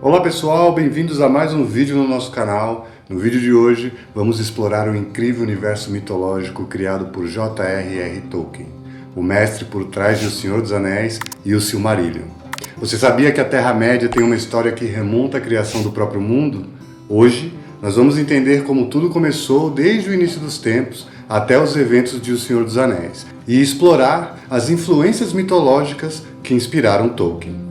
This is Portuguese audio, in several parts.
Olá pessoal, bem-vindos a mais um vídeo no nosso canal. No vídeo de hoje vamos explorar o incrível universo mitológico criado por J.R.R. Tolkien, o mestre por trás de O Senhor dos Anéis e o Silmarillion. Você sabia que a Terra-média tem uma história que remonta à criação do próprio mundo? Hoje nós vamos entender como tudo começou desde o início dos tempos até os eventos de O Senhor dos Anéis e explorar as influências mitológicas que inspiraram Tolkien.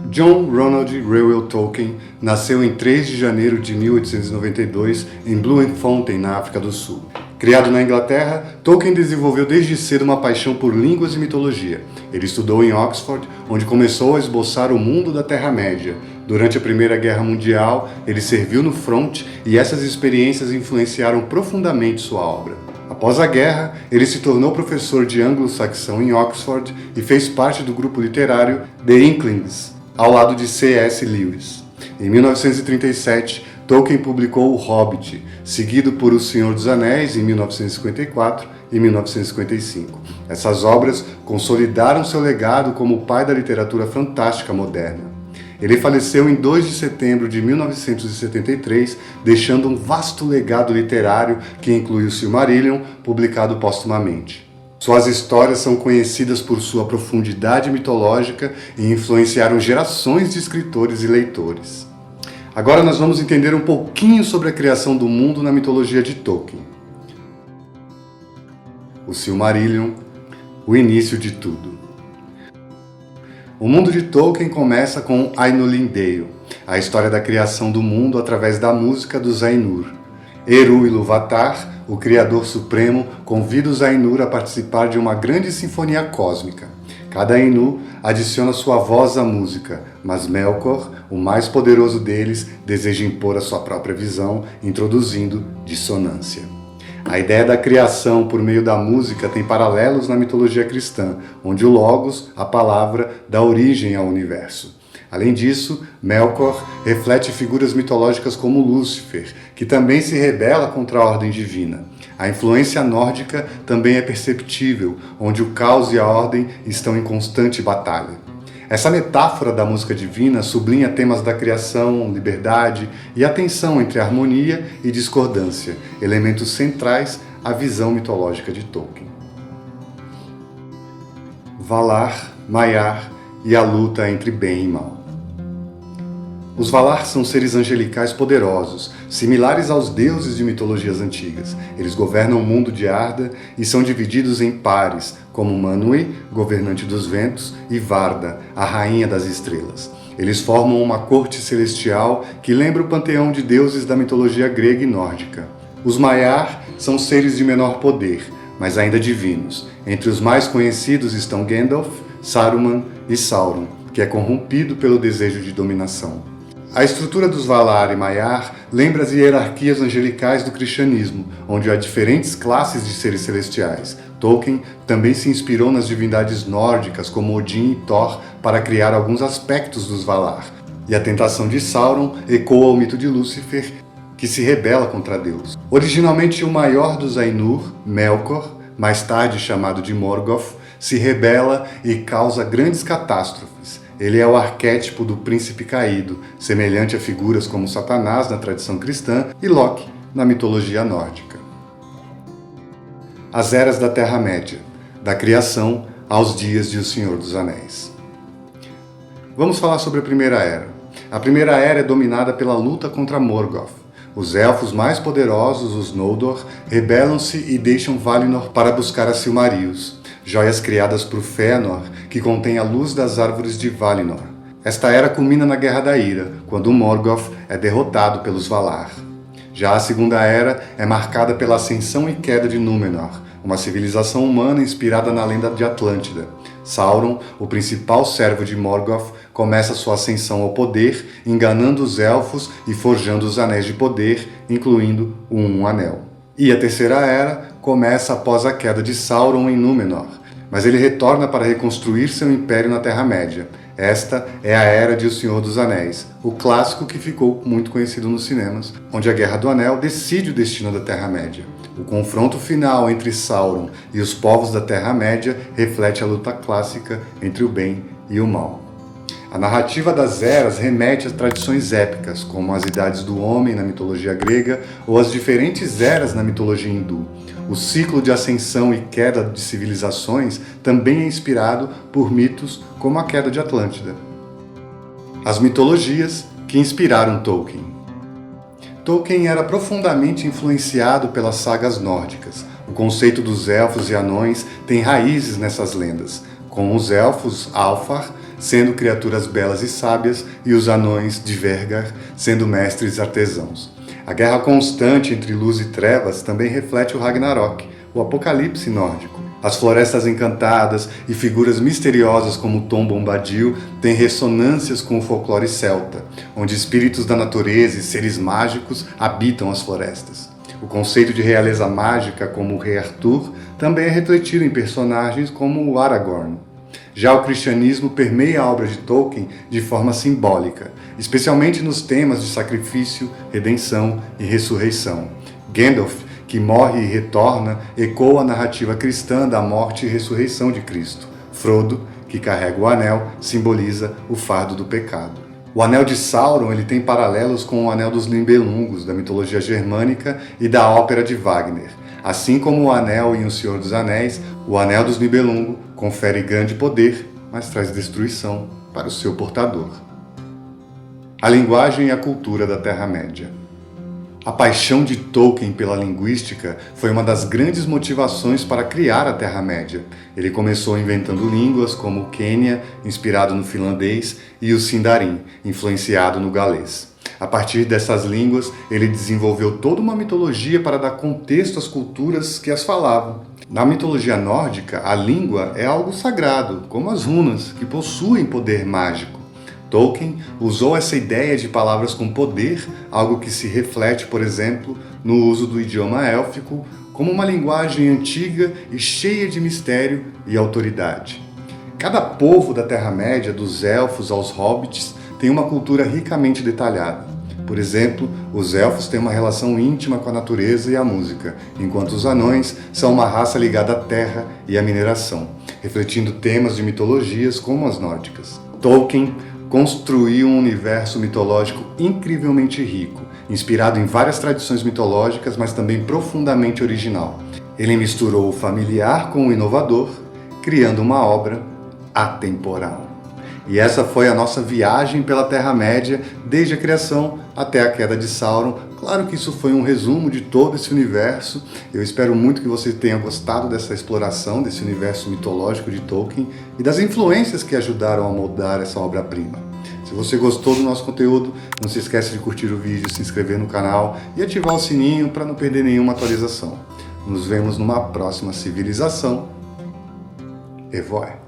John Ronald Reuel Tolkien nasceu em 3 de janeiro de 1892 em Bloemfontein, na África do Sul. Criado na Inglaterra, Tolkien desenvolveu desde cedo uma paixão por línguas e mitologia. Ele estudou em Oxford, onde começou a esboçar o mundo da Terra-média. Durante a Primeira Guerra Mundial, ele serviu no fronte e essas experiências influenciaram profundamente sua obra. Após a guerra, ele se tornou professor de anglo-saxão em Oxford e fez parte do grupo literário The Inklings, ao lado de C.S. Lewis. Em 1937, Tolkien publicou O Hobbit, seguido por O Senhor dos Anéis em 1954 e 1955. Essas obras consolidaram seu legado como o pai da literatura fantástica moderna. Ele faleceu em 2 de setembro de 1973, deixando um vasto legado literário que inclui o Silmarillion, publicado póstumamente. Suas histórias são conhecidas por sua profundidade mitológica e influenciaram gerações de escritores e leitores. Agora nós vamos entender um pouquinho sobre a criação do mundo na mitologia de Tolkien. O Silmarillion, o início de tudo. O mundo de Tolkien começa com Ainulindale, a história da criação do mundo através da música dos Ainur. Eru Ilúvatar, o Criador Supremo, convida os Ainur a participar de uma grande sinfonia cósmica. Cada Ainu adiciona sua voz à música, mas Melkor, o mais poderoso deles, deseja impor a sua própria visão, introduzindo dissonância. A ideia da criação por meio da música tem paralelos na mitologia cristã, onde o Logos, a palavra, dá origem ao universo. Além disso, Melkor reflete figuras mitológicas como Lúcifer, que também se rebela contra a ordem divina. A influência nórdica também é perceptível, onde o caos e a ordem estão em constante batalha. Essa metáfora da música divina sublinha temas da criação, liberdade e a tensão entre harmonia e discordância, elementos centrais à visão mitológica de Tolkien. Valar, Maiar e a luta entre bem e mal. Os Valar são seres angelicais poderosos, similares aos deuses de mitologias antigas. Eles governam o mundo de Arda e são divididos em pares, como Manwë, governante dos ventos, e Varda, a rainha das estrelas. Eles formam uma corte celestial que lembra o panteão de deuses da mitologia grega e nórdica. Os Maiar são seres de menor poder, mas ainda divinos. Entre os mais conhecidos estão Gandalf, Saruman e Sauron, que é corrompido pelo desejo de dominação. A estrutura dos Valar e Maiar lembra as hierarquias angelicais do cristianismo, onde há diferentes classes de seres celestiais. Tolkien também se inspirou nas divindades nórdicas, como Odin e Thor, para criar alguns aspectos dos Valar. E a tentação de Sauron ecoa o mito de Lúcifer, que se rebela contra Deus. Originalmente o maior dos Ainur, Melkor, mais tarde chamado de Morgoth, se rebela e causa grandes catástrofes. Ele é o arquétipo do príncipe caído, semelhante a figuras como Satanás na tradição cristã e Loki na mitologia nórdica. As eras da Terra-média, da criação aos dias de O Senhor dos Anéis. Vamos falar sobre a Primeira Era. A Primeira Era é dominada pela luta contra Morgoth. Os elfos mais poderosos, os Noldor, rebelam-se e deixam Valinor para buscar as Silmarils, joias criadas por Fëanor, que contém a luz das árvores de Valinor. Esta era culmina na Guerra da Ira, quando Morgoth é derrotado pelos Valar. Já a Segunda Era é marcada pela ascensão e queda de Númenor, uma civilização humana inspirada na lenda de Atlântida. Sauron, o principal servo de Morgoth, começa sua ascensão ao poder, enganando os elfos e forjando os anéis de poder, incluindo o Um Anel. E a Terceira Era começa após a queda de Sauron em Númenor, mas ele retorna para reconstruir seu império na Terra-média. Esta é a Era de O Senhor dos Anéis, o clássico que ficou muito conhecido nos cinemas, onde a Guerra do Anel decide o destino da Terra-média. O confronto final entre Sauron e os povos da Terra-média reflete a luta clássica entre o bem e o mal. A narrativa das eras remete às tradições épicas, como as idades do homem na mitologia grega ou as diferentes eras na mitologia hindu. O ciclo de ascensão e queda de civilizações também é inspirado por mitos como a queda de Atlântida. As mitologias que inspiraram Tolkien. Tolkien era profundamente influenciado pelas sagas nórdicas. O conceito dos elfos e anões tem raízes nessas lendas, com os elfos Alfar sendo criaturas belas e sábias e os anões de Vergar sendo mestres artesãos. A guerra constante entre luz e trevas também reflete o Ragnarok, o apocalipse nórdico. As florestas encantadas e figuras misteriosas como Tom Bombadil têm ressonâncias com o folclore celta, onde espíritos da natureza e seres mágicos habitam as florestas. O conceito de realeza mágica, como o Rei Arthur, também é refletido em personagens como o Aragorn. Já o cristianismo permeia a obra de Tolkien de forma simbólica, especialmente nos temas de sacrifício, redenção e ressurreição. Gandalf, que morre e retorna, ecoa a narrativa cristã da morte e ressurreição de Cristo. Frodo, que carrega o anel, simboliza o fardo do pecado. O Anel de Sauron ele tem paralelos com o Anel dos Nibelungos, da mitologia germânica e da ópera de Wagner. Assim como o Anel em O Senhor dos Anéis, o Anel dos Nibelungos confere grande poder, mas traz destruição para o seu portador. A linguagem e a cultura da Terra-média. A paixão de Tolkien pela linguística foi uma das grandes motivações para criar a Terra-média. Ele começou inventando línguas como o Quenya, inspirado no finlandês, e o Sindarin, influenciado no galês. A partir dessas línguas, ele desenvolveu toda uma mitologia para dar contexto às culturas que as falavam. Na mitologia nórdica, a língua é algo sagrado, como as runas, que possuem poder mágico. Tolkien usou essa ideia de palavras com poder, algo que se reflete, por exemplo, no uso do idioma élfico, como uma linguagem antiga e cheia de mistério e autoridade. Cada povo da Terra-média, dos elfos aos hobbits, tem uma cultura ricamente detalhada. Por exemplo, os elfos têm uma relação íntima com a natureza e a música, enquanto os anões são uma raça ligada à terra e à mineração, refletindo temas de mitologias como as nórdicas. Tolkien construiu um universo mitológico incrivelmente rico, inspirado em várias tradições mitológicas, mas também profundamente original. Ele misturou o familiar com o inovador, criando uma obra atemporal. E essa foi a nossa viagem pela Terra-média, desde a criação até a queda de Sauron. Claro que isso foi um resumo de todo esse universo. Eu espero muito que você tenha gostado dessa exploração, desse universo mitológico de Tolkien e das influências que ajudaram a moldar essa obra-prima. Se você gostou do nosso conteúdo, não se esqueça de curtir o vídeo, se inscrever no canal e ativar o sininho para não perder nenhuma atualização. Nos vemos numa próxima civilização. Evoe!